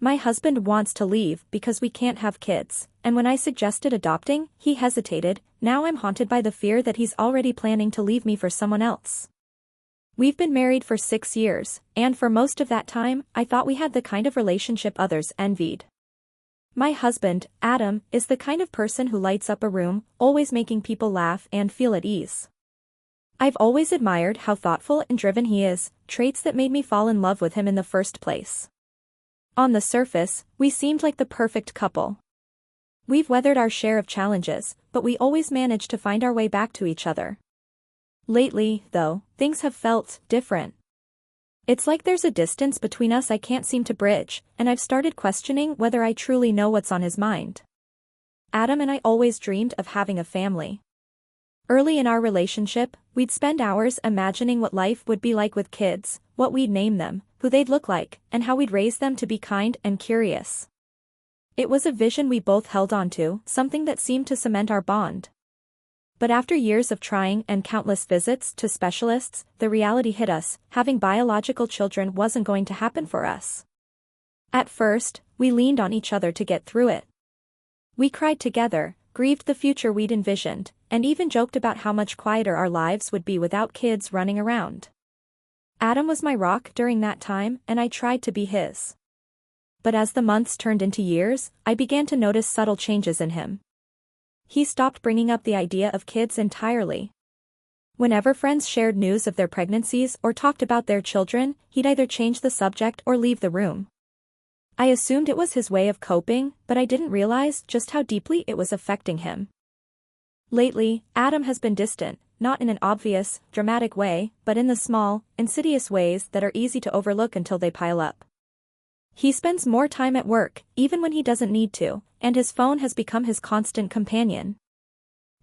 My husband wants to leave because we can't have kids, and when I suggested adopting, he hesitated. Now I'm haunted by the fear that he's already planning to leave me for someone else. We've been married for 6 years, and for most of that time, I thought we had the kind of relationship others envied. My husband, Adam, is the kind of person who lights up a room, always making people laugh and feel at ease. I've always admired how thoughtful and driven he is, traits that made me fall in love with him in the first place. On the surface, we seemed like the perfect couple. We've weathered our share of challenges, but we always manage to find our way back to each other. Lately, though, things have felt different. It's like there's a distance between us I can't seem to bridge, and I've started questioning whether I truly know what's on his mind. Adam and I always dreamed of having a family. Early in our relationship, we'd spend hours imagining what life would be like with kids, what we'd name them, who they'd look like, and how we'd raise them to be kind and curious. It was a vision we both held onto, something that seemed to cement our bond. But after years of trying and countless visits to specialists, the reality hit us: having biological children wasn't going to happen for us. At first, we leaned on each other to get through it. We cried together, grieved the future we'd envisioned, and even joked about how much quieter our lives would be without kids running around. Adam was my rock during that time, and I tried to be his. But as the months turned into years, I began to notice subtle changes in him. He stopped bringing up the idea of kids entirely. Whenever friends shared news of their pregnancies or talked about their children, he'd either change the subject or leave the room. I assumed it was his way of coping, but I didn't realize just how deeply it was affecting him. Lately, Adam has been distant, not in an obvious, dramatic way, but in the small, insidious ways that are easy to overlook until they pile up. He spends more time at work, even when he doesn't need to, and his phone has become his constant companion.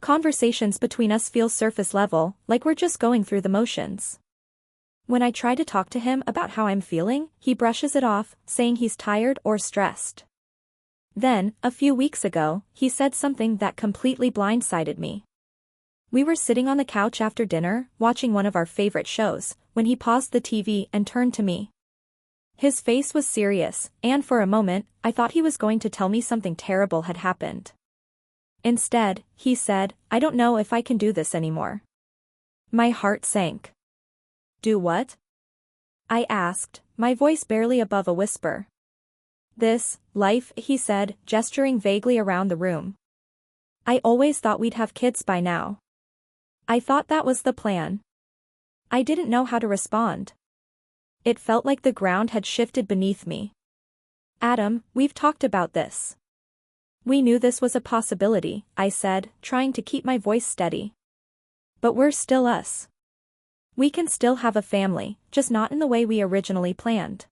Conversations between us feel surface level, like we're just going through the motions. When I try to talk to him about how I'm feeling, he brushes it off, saying he's tired or stressed. Then, a few weeks ago, he said something that completely blindsided me. We were sitting on the couch after dinner, watching one of our favorite shows, when he paused the TV and turned to me. His face was serious, and for a moment, I thought he was going to tell me something terrible had happened. Instead, he said, "I don't know if I can do this anymore." My heart sank. "Do what?" I asked, my voice barely above a whisper. "This, life," he said, gesturing vaguely around the room. "I always thought we'd have kids by now. I thought that was the plan." I didn't know how to respond. It felt like the ground had shifted beneath me. "Adam, we've talked about this. We knew this was a possibility," I said, trying to keep my voice steady. "But we're still us. We can still have a family, just not in the way we originally planned."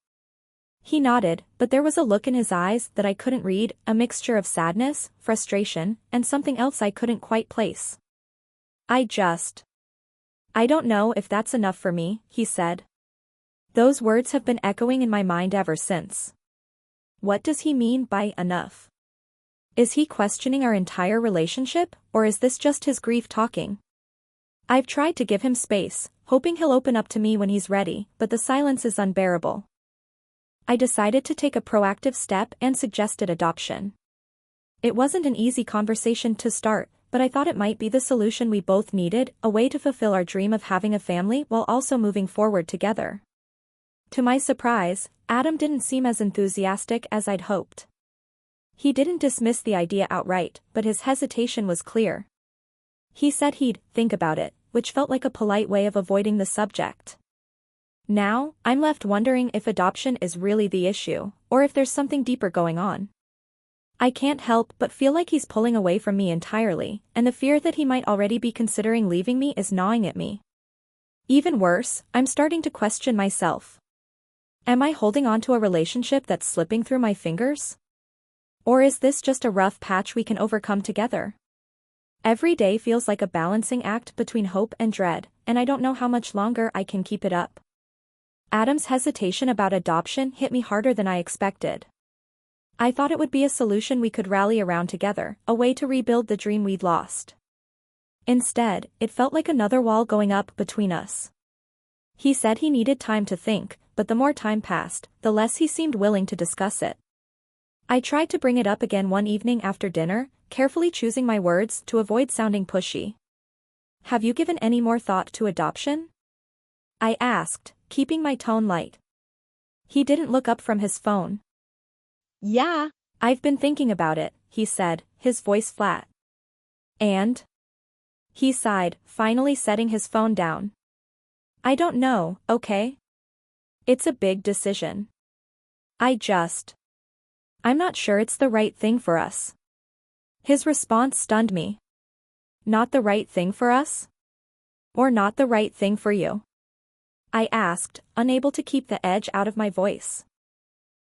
He nodded, but there was a look in his eyes that I couldn't read, a mixture of sadness, frustration, and something else I couldn't quite place. "I don't know if that's enough for me," he said. Those words have been echoing in my mind ever since. What does he mean by enough? Is he questioning our entire relationship, or is this just his grief talking? I've tried to give him space, hoping he'll open up to me when he's ready, but the silence is unbearable. I decided to take a proactive step and suggested adoption. It wasn't an easy conversation to start, but I thought it might be the solution we both needed, a way to fulfill our dream of having a family while also moving forward together. To my surprise, Adam didn't seem as enthusiastic as I'd hoped. He didn't dismiss the idea outright, but his hesitation was clear. He said he'd think about it, which felt like a polite way of avoiding the subject. Now, I'm left wondering if adoption is really the issue, or if there's something deeper going on. I can't help but feel like he's pulling away from me entirely, and the fear that he might already be considering leaving me is gnawing at me. Even worse, I'm starting to question myself. Am I holding on to a relationship that's slipping through my fingers? Or is this just a rough patch we can overcome together? Every day feels like a balancing act between hope and dread, and I don't know how much longer I can keep it up. Adam's hesitation about adoption hit me harder than I expected. I thought it would be a solution we could rally around together, a way to rebuild the dream we'd lost. Instead, it felt like another wall going up between us. He said he needed time to think, but the more time passed, the less he seemed willing to discuss it. I tried to bring it up again one evening after dinner, carefully choosing my words to avoid sounding pushy. Have you given any more thought to adoption? I asked, keeping my tone light. He didn't look up from his phone. Yeah. I've been thinking about it, he said, his voice flat. And? He sighed, finally setting his phone down. I don't know, okay? It's a big decision. I'm not sure it's the right thing for us. His response stunned me. Not the right thing for us? Or not the right thing for you? I asked, unable to keep the edge out of my voice.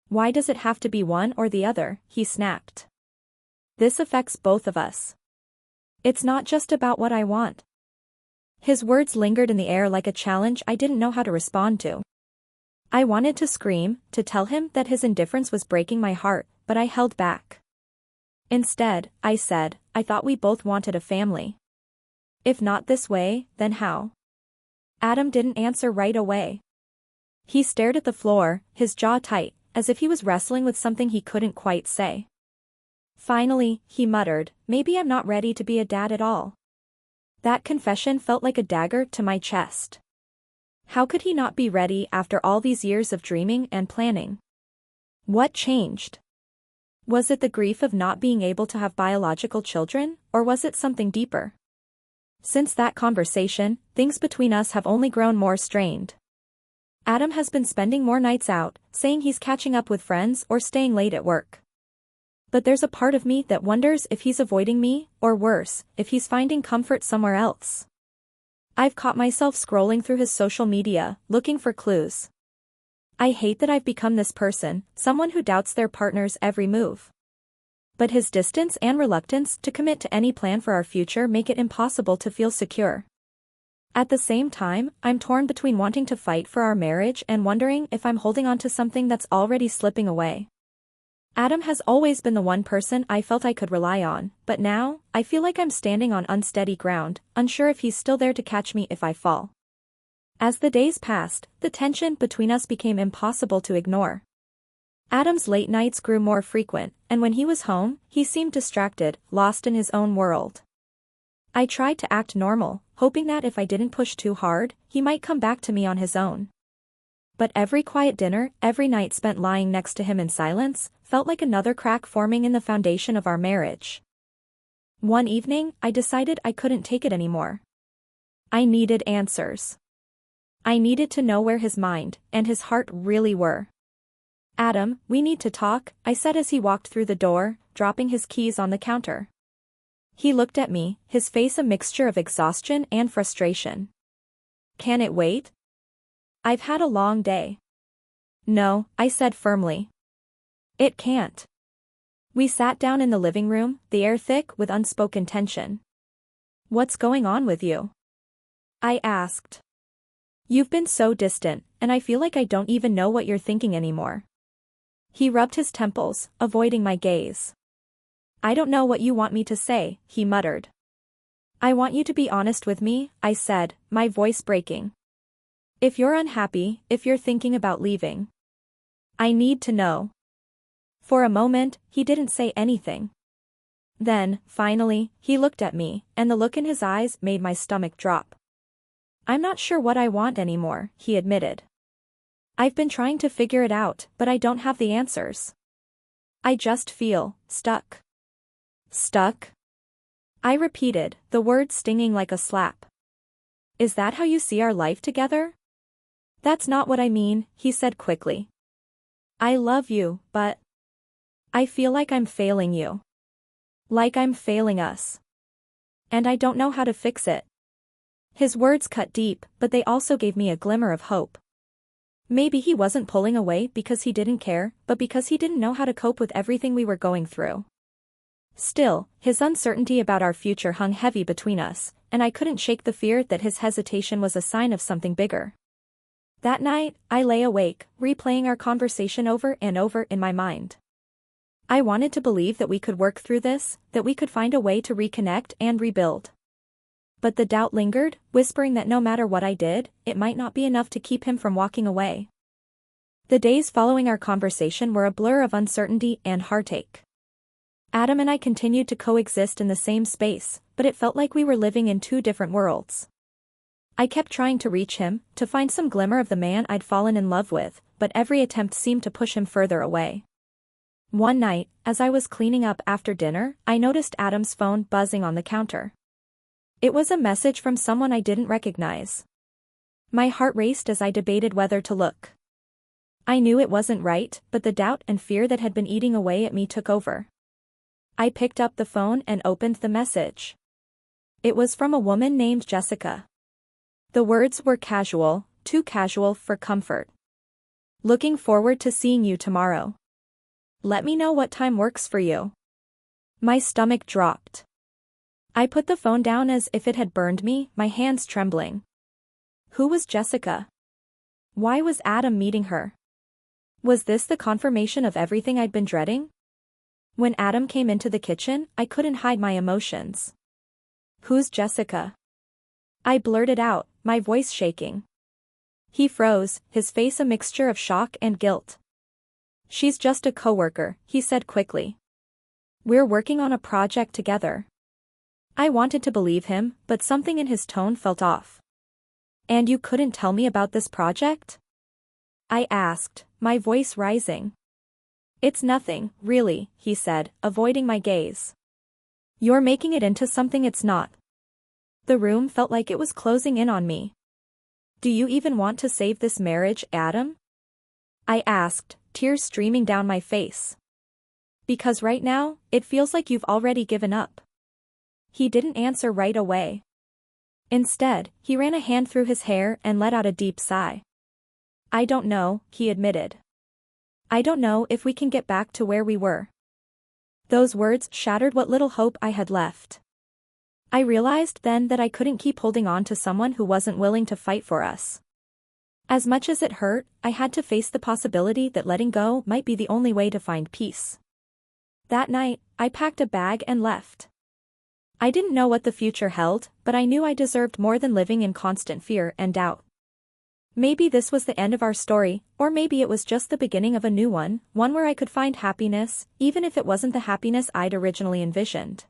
Why does it have to be one or the other? He snapped. This affects both of us. It's not just about what I want. His words lingered in the air like a challenge I didn't know how to respond to. I wanted to scream, to tell him that his indifference was breaking my heart, but I held back. Instead, I said, I thought we both wanted a family. If not this way, then how? Adam didn't answer right away. He stared at the floor, his jaw tight, as if he was wrestling with something he couldn't quite say. Finally, he muttered, maybe I'm not ready to be a dad at all. That confession felt like a dagger to my chest. How could he not be ready after all these years of dreaming and planning? What changed? Was it the grief of not being able to have biological children, or was it something deeper? Since that conversation, things between us have only grown more strained. Adam has been spending more nights out, saying he's catching up with friends or staying late at work. But there's a part of me that wonders if he's avoiding me, or worse, if he's finding comfort somewhere else. I've caught myself scrolling through his social media, looking for clues. I hate that I've become this person, someone who doubts their partner's every move. But his distance and reluctance to commit to any plan for our future make it impossible to feel secure. At the same time, I'm torn between wanting to fight for our marriage and wondering if I'm holding on to something that's already slipping away. Adam has always been the one person I felt I could rely on, but now, I feel like I'm standing on unsteady ground, unsure if he's still there to catch me if I fall. As the days passed, the tension between us became impossible to ignore. Adam's late nights grew more frequent, and when he was home, he seemed distracted, lost in his own world. I tried to act normal, hoping that if I didn't push too hard, he might come back to me on his own. But every quiet dinner, every night spent lying next to him in silence, felt like another crack forming in the foundation of our marriage. One evening, I decided I couldn't take it anymore. I needed answers. I needed to know where his mind and his heart really were. Adam, we need to talk, I said as he walked through the door, dropping his keys on the counter. He looked at me, his face a mixture of exhaustion and frustration. Can it wait? I've had a long day. No, I said firmly. It can't. We sat down in the living room, the air thick with unspoken tension. What's going on with you? I asked. You've been so distant, and I feel like I don't even know what you're thinking anymore. He rubbed his temples, avoiding my gaze. I don't know what you want me to say, he muttered. I want you to be honest with me, I said, my voice breaking. If you're unhappy, if you're thinking about leaving. I need to know. For a moment, he didn't say anything. Then, finally, he looked at me, and the look in his eyes made my stomach drop. I'm not sure what I want anymore, he admitted. I've been trying to figure it out, but I don't have the answers. I just feel stuck. Stuck? I repeated, the word stinging like a slap. Is that how you see our life together? That's not what I mean, he said quickly. I love you, but I feel like I'm failing you. Like I'm failing us. And I don't know how to fix it. His words cut deep, but they also gave me a glimmer of hope. Maybe he wasn't pulling away because he didn't care, but because he didn't know how to cope with everything we were going through. Still, his uncertainty about our future hung heavy between us, and I couldn't shake the fear that his hesitation was a sign of something bigger. That night, I lay awake, replaying our conversation over and over in my mind. I wanted to believe that we could work through this, that we could find a way to reconnect and rebuild. But the doubt lingered, whispering that no matter what I did, it might not be enough to keep him from walking away. The days following our conversation were a blur of uncertainty and heartache. Adam and I continued to coexist in the same space, but it felt like we were living in two different worlds. I kept trying to reach him, to find some glimmer of the man I'd fallen in love with, but every attempt seemed to push him further away. One night, as I was cleaning up after dinner, I noticed Adam's phone buzzing on the counter. It was a message from someone I didn't recognize. My heart raced as I debated whether to look. I knew it wasn't right, but the doubt and fear that had been eating away at me took over. I picked up the phone and opened the message. It was from a woman named Jessica. The words were casual, too casual for comfort. Looking forward to seeing you tomorrow. Let me know what time works for you. My stomach dropped. I put the phone down as if it had burned me, my hands trembling. Who was Jessica? Why was Adam meeting her? Was this the confirmation of everything I'd been dreading? When Adam came into the kitchen, I couldn't hide my emotions. Who's Jessica? I blurted out, my voice shaking. He froze, his face a mixture of shock and guilt. She's just a coworker, he said quickly. We're working on a project together. I wanted to believe him, but something in his tone felt off. And you couldn't tell me about this project? I asked, my voice rising. It's nothing, really, he said, avoiding my gaze. You're making it into something it's not. The room felt like it was closing in on me. Do you even want to save this marriage, Adam? I asked, tears streaming down my face. Because right now, it feels like you've already given up. He didn't answer right away. Instead, he ran a hand through his hair and let out a deep sigh. I don't know, he admitted. I don't know if we can get back to where we were. Those words shattered what little hope I had left. I realized then that I couldn't keep holding on to someone who wasn't willing to fight for us. As much as it hurt, I had to face the possibility that letting go might be the only way to find peace. That night, I packed a bag and left. I didn't know what the future held, but I knew I deserved more than living in constant fear and doubt. Maybe this was the end of our story, or maybe it was just the beginning of a new one where I could find happiness, even if it wasn't the happiness I'd originally envisioned.